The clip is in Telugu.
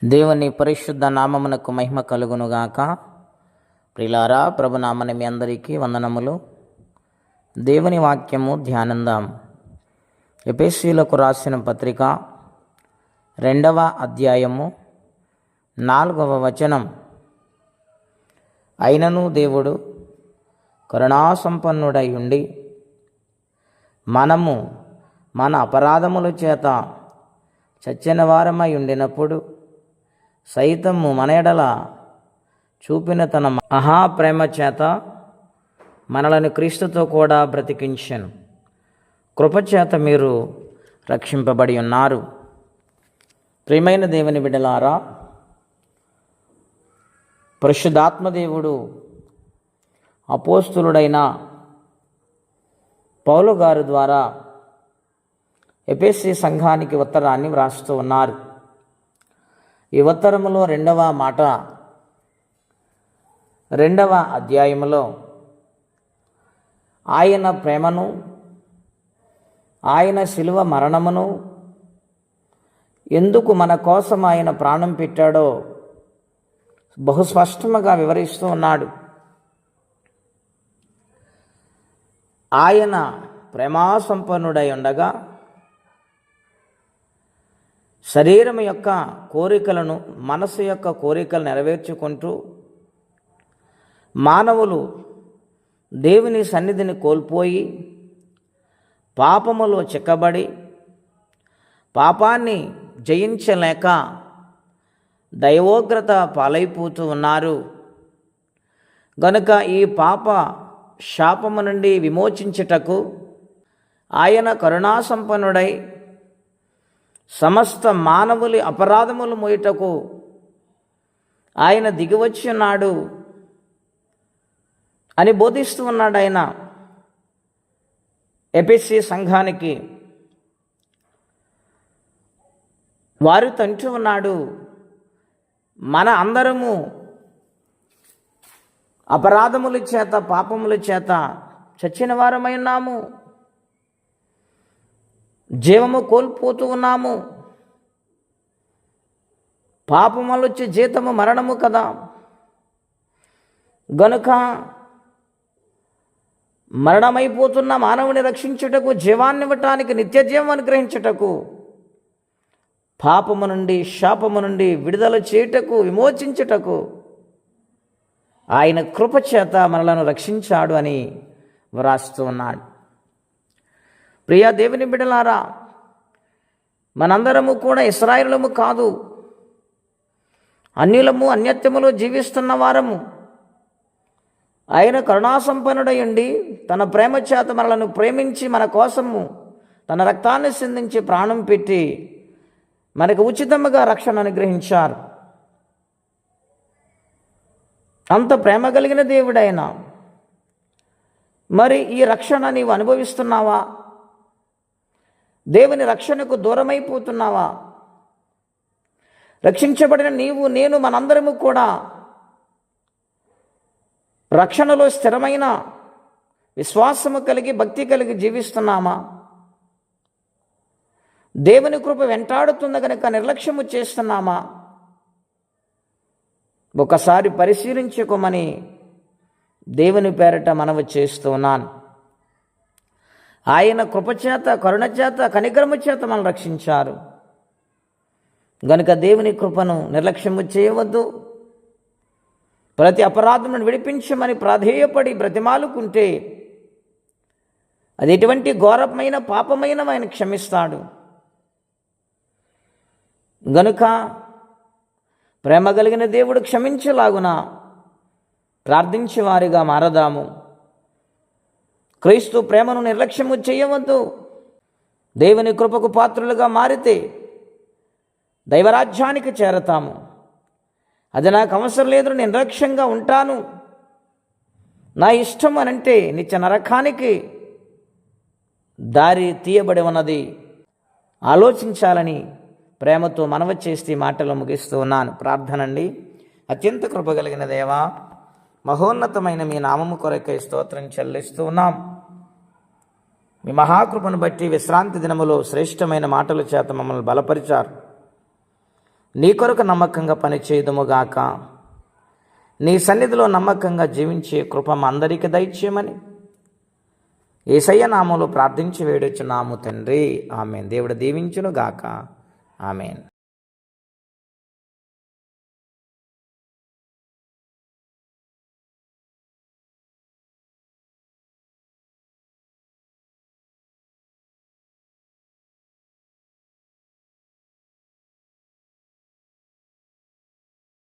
దేవుని పరిశుద్ధ నామమునకు మహిమ కలుగునుగాక. ప్రియులారా, ప్రభునామని మీ అందరికీ వందనములు. దేవుని వాక్యము ధ్యానందాం. ఎఫెసీయులకు రాసిన పత్రిక 2వ అధ్యాయము 4వ వచనం. అయినను దేవుడు కరుణాసంపన్నుడై ఉండి మనము మన అపరాధముల చేత చచ్చిన వారమై ఉండినప్పుడు సైతము మన ఎడల చూపిన తన మహాప్రేమ చేత మనలను క్రీస్తుతో కూడా బ్రతికించెను. కృపచేత మీరు రక్షింపబడి ఉన్నారు. ప్రియమైన దేవుని బిడ్డలారా, పరిశుద్ధాత్మదేవుడు అపోస్తులుడైన పౌలు గారి ద్వారా ఎఫెసీ సంఘానికి ఉత్తరాన్ని వ్రాస్తూ ఉన్నారు. ఈ ఉత్తరములో 2వ మాట 2వ అధ్యాయములో ఆయన ప్రేమను, ఆయన శిలువ మరణమును, ఎందుకు మన కోసం ఆయన ప్రాణం పెట్టాడో బహుస్పష్టముగా వివరిస్తూ ఉన్నాడు. ఆయన ప్రేమాసంపన్నుడై ఉండగా శరీరం యొక్క కోరికలను, మనసు యొక్క కోరికలు నెరవేర్చుకుంటూ మానవులు దేవుని సన్నిధిని కోల్పోయి పాపములో చిక్కబడి పాపాన్ని జయించలేక దైవోగ్రత పాలైపోతూ ఉన్నారు. గనుక ఈ పాప శాపము నుండి విమోచించుటకు ఆయన కరుణాసంపన్నుడై సమస్త మానవులి అపరాధములు మోయుటకు ఆయన దిగివచ్చి ఉన్నాడు అని బోధిస్తూ ఉన్నాడు. ఆయన ఎఫెసీ సంఘానికి వారితో అంటూ ఉన్నాడు, మన అందరము అపరాధముల చేత, పాపముల చేత చచ్చిన వారమై ఉన్నాము, జీవము కోల్పోతూ ఉన్నాము. పాపములు వచ్చే జీతము మరణము కదా. గనుక మరణమైపోతున్న మానవుని రక్షించుటకు, జీవాన్ని ఇవ్వటానికి, నిత్య జీవం అనుగ్రహించుటకు, పాపము నుండి, శాపము నుండి విడుదల చేయుటకు, విమోచించుటకు ఆయన కృపచేత మనలను రక్షించాడు అని వ్రాస్తూ ఉన్నాడు. ప్రియా దేవుని బిడ్డలారా, మనందరము కూడా ఇశ్రాయేలులము కాదు, అన్యులము, అన్యత్యములో జీవిస్తున్న వారము. ఆయన కరుణాసంపన్నుడై ఉండి తన ప్రేమ చేత మనలను ప్రేమించి మన కోసము తన రక్తాన్ని సిందించి ప్రాణం పెట్టి మనకు ఉచితముగా రక్షణ అనుగ్రహించారు. అంత ప్రేమ కలిగిన దేవుడైన మరి ఈ రక్షణ నీవు అనుభవిస్తున్నావా? దేవుని రక్షణకు దూరమైపోతున్నావా? రక్షించబడిన నీవు, నేను, మనందరము కూడా రక్షణలో స్థిరమైన విశ్వాసము కలిగి, భక్తి కలిగి జీవిస్తున్నామా? దేవుని కృప వెంటాడుతుంది కనుక నిర్లక్ష్యము చేస్తున్నామా? ఒకసారి పరిశీలించుకోమని దేవుని పేరట మనవి చేస్తూ ఉన్నాను. ఆయన కృపచేత, కరుణ చేత, కనికరము చేత మనల్ని రక్షించారు. గనుక దేవుని కృపను నిర్లక్ష్యము చేయవద్దు. ప్రతి అపరాధమును విడిపించమని ప్రాధేయపడి బ్రతిమాలుకుంటే అది ఎటువంటి ఘోరమైన పాపమైన ఆయన క్షమిస్తాడు. గనుక ప్రేమ కలిగిన దేవుడు క్షమించలాగున ప్రార్థించేవారిగా మారదాము. క్రీస్తు ప్రేమను నిర్లక్ష్యము చేయవద్దు. దేవుని కృపకు పాత్రులుగా మారితే దైవరాజ్యానికి చేరతాము. అది నాకు అవసరం లేదు, నేను నిర్లక్ష్యంగా ఉంటాను, నా ఇష్టం అనంటే నిత్య నరకానికి దారి తీయబడి ఉన్నది. ఆలోచించాలని ప్రేమతో మనవి చేస్తే మాటలు ముగిస్తూ ఉన్నాను. ప్రార్థనండి. అత్యంత కృపగలిగిన దేవా, మహోన్నతమైన మీ నామము కొరకై స్తోత్రం చెల్లిస్తూ ఉన్నాం. మీ మహాకృపను బట్టి విశ్రాంతి దినములో శ్రేష్టమైన మాటల చేత మమ్మల్ని బలపరిచారు. నీ కొరకు నమ్మకంగా పనిచేయుదుముగాక. నీ సన్నిధిలో నమ్మకంగా జీవించే కృప మా అందరికీ దయచేయమని యేసయ్య నామములో ప్రార్థించి వేడుచున్నాము తండ్రి. ఆమేన్. దేవుడు దీవించును గాక. ఆమేన్.